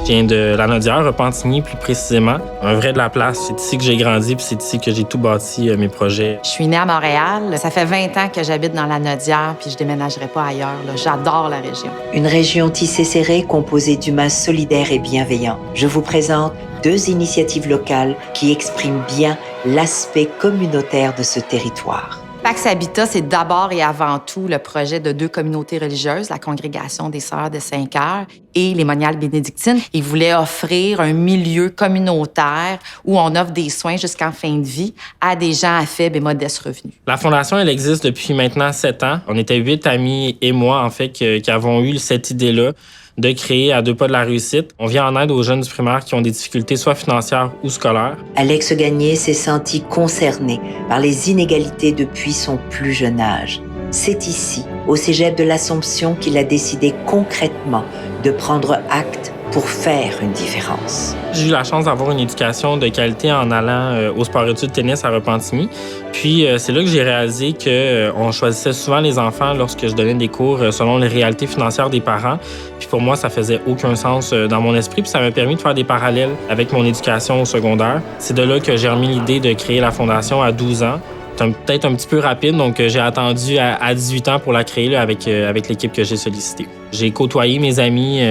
Je viens de la Naudière, Repentigny plus précisément. Un vrai de la place. C'est ici que j'ai grandi puis c'est ici que j'ai tout bâti mes projets. Je suis née à Montréal. Ça fait 20 ans que j'habite dans la Naudière puis je déménagerai pas ailleurs. Là. J'adore la région. Une région tissée serrée composée d'humains solidaires et bienveillants. Je vous présente 2 initiatives locales qui expriment bien l'aspect communautaire de ce territoire. Pax Habitat, c'est d'abord et avant tout le projet de 2 communautés religieuses, la Congrégation des Sœurs de Saint-Cœur et les Moniales bénédictines. Ils voulaient offrir un milieu communautaire où on offre des soins jusqu'en fin de vie à des gens à faible et modeste revenu. La Fondation, elle existe depuis maintenant 7 ans. On était 8 amis et moi, en fait, qui avons eu cette idée-là de créer à 2 pas de la réussite. On vient en aide aux jeunes du primaire qui ont des difficultés soit financières ou scolaires. Alex Gagné s'est senti concerné par les inégalités depuis son plus jeune âge. C'est ici, au Cégep de l'Assomption, qu'il a décidé concrètement de prendre acte pour faire une différence. J'ai eu la chance d'avoir une éducation de qualité en allant au sport-études tennis à Repentigny. Puis c'est là que j'ai réalisé qu'on choisissait souvent les enfants lorsque je donnais des cours selon les réalités financières des parents. Puis pour moi, ça faisait aucun sens dans mon esprit. Puis ça m'a permis de faire des parallèles avec mon éducation au secondaire. C'est de là que j'ai remis l'idée de créer la Fondation à 12 ans. C'est peut-être un petit peu rapide, donc j'ai attendu à 18 ans pour la créer là, avec l'équipe que j'ai sollicitée. J'ai côtoyé mes amis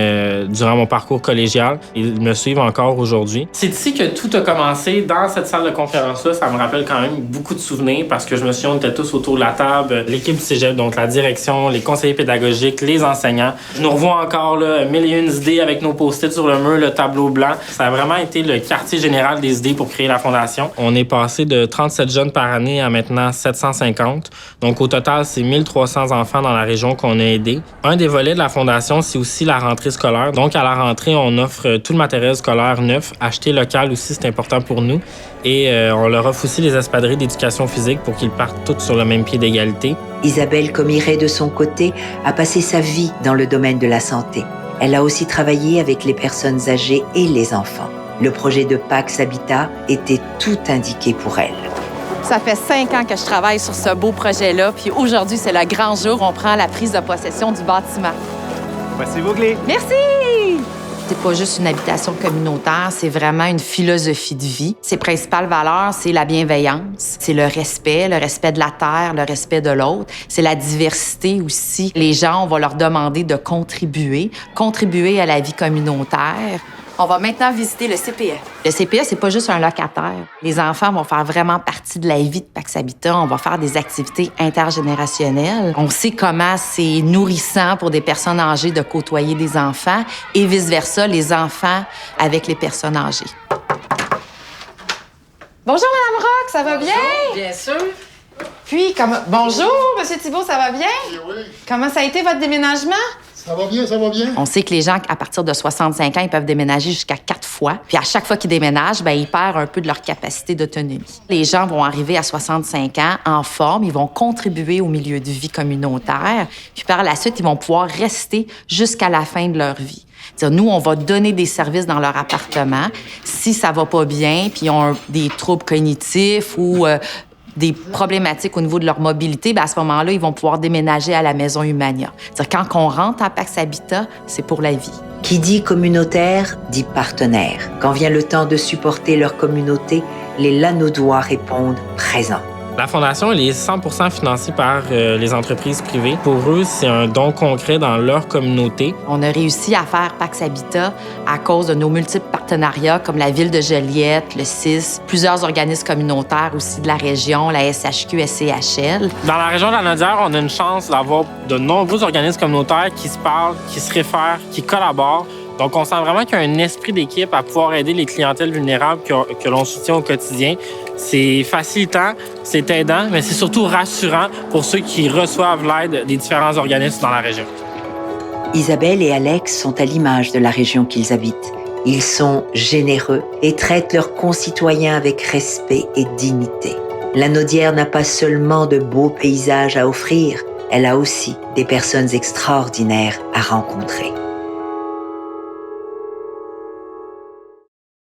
durant mon parcours collégial. Ils me suivent encore aujourd'hui. C'est ici que tout a commencé, dans cette salle de conférence-là. Ça me rappelle quand même beaucoup de souvenirs parce que je me souviens, on était tous autour de la table. L'équipe du cégep, donc la direction, les conseillers pédagogiques, les enseignants. Je nous revois encore là, 1001 idées avec nos post-it sur le mur, le tableau blanc. Ça a vraiment été le quartier général des idées pour créer la Fondation. On est passé de 37 jeunes par année à maintenant 750. Donc au total, c'est 1300 enfants dans la région qu'on a aidés. Un des volets de la Fondation, c'est aussi la rentrée scolaire. Donc, à la rentrée, on offre tout le matériel scolaire neuf. Acheter local aussi, c'est important pour nous. Et on leur offre aussi les espadrilles d'éducation physique pour qu'ils partent tous sur le même pied d'égalité. Isabelle Comiret, de son côté, a passé sa vie dans le domaine de la santé. Elle a aussi travaillé avec les personnes âgées et les enfants. Le projet de Pax Habitat était tout indiqué pour elle. Ça fait 5 ans que je travaille sur ce beau projet-là, puis aujourd'hui, c'est le grand jour. On prend la prise de possession du bâtiment. Voici vos clés. Merci! C'est pas juste une habitation communautaire, c'est vraiment une philosophie de vie. Ses principales valeurs, c'est la bienveillance, c'est le respect de la terre, le respect de l'autre. C'est la diversité aussi. Les gens, on va leur demander de contribuer à la vie communautaire. On va maintenant visiter le CPE. Le CPE, c'est pas juste un locataire. Les enfants vont faire vraiment partie de la vie de Pax Habitat. On va faire des activités intergénérationnelles. On sait comment c'est nourrissant pour des personnes âgées de côtoyer des enfants et vice-versa, les enfants avec les personnes âgées. Bonjour, Mme Rock, ça va bien? Bien sûr. Puis, bonjour, Monsieur Thibault, ça va bien? Oui. Comment ça a été votre déménagement? Ça va bien, ça va bien. On sait que les gens, à partir de 65 ans, ils peuvent déménager jusqu'à 4 fois. Puis à chaque fois qu'ils déménagent, ils perdent un peu de leur capacité d'autonomie. Les gens vont arriver à 65 ans en forme, ils vont contribuer au milieu de vie communautaire. Puis par la suite, ils vont pouvoir rester jusqu'à la fin de leur vie. C'est-à-dire, nous, on va donner des services dans leur appartement. Si ça va pas bien, puis ils ont des troubles cognitifs ou des problématiques au niveau de leur mobilité, à ce moment-là, ils vont pouvoir déménager à la maison Humania. C'est-à-dire, quand on rentre à Pax Habitat, c'est pour la vie. Qui dit communautaire, dit partenaire. Quand vient le temps de supporter leur communauté, les Lanaudois répondent présents. La Fondation, elle est 100% financée par les entreprises privées. Pour eux, c'est un don concret dans leur communauté. On a réussi à faire Pax Habitat à cause de nos multiples partenariats comme la Ville de Joliette, le CIS, plusieurs organismes communautaires aussi de la région, la SHQ, SCHL. Dans la région de la Naudière, on a une chance d'avoir de nombreux organismes communautaires qui se parlent, qui se réfèrent, qui collaborent. Donc, on sent vraiment qu'il y a un esprit d'équipe à pouvoir aider les clientèles vulnérables que l'on soutient au quotidien. C'est facilitant, c'est aidant, mais c'est surtout rassurant pour ceux qui reçoivent l'aide des différents organismes dans la région. Isabelle et Alex sont à l'image de la région qu'ils habitent. Ils sont généreux et traitent leurs concitoyens avec respect et dignité. La Naudière n'a pas seulement de beaux paysages à offrir, elle a aussi des personnes extraordinaires à rencontrer.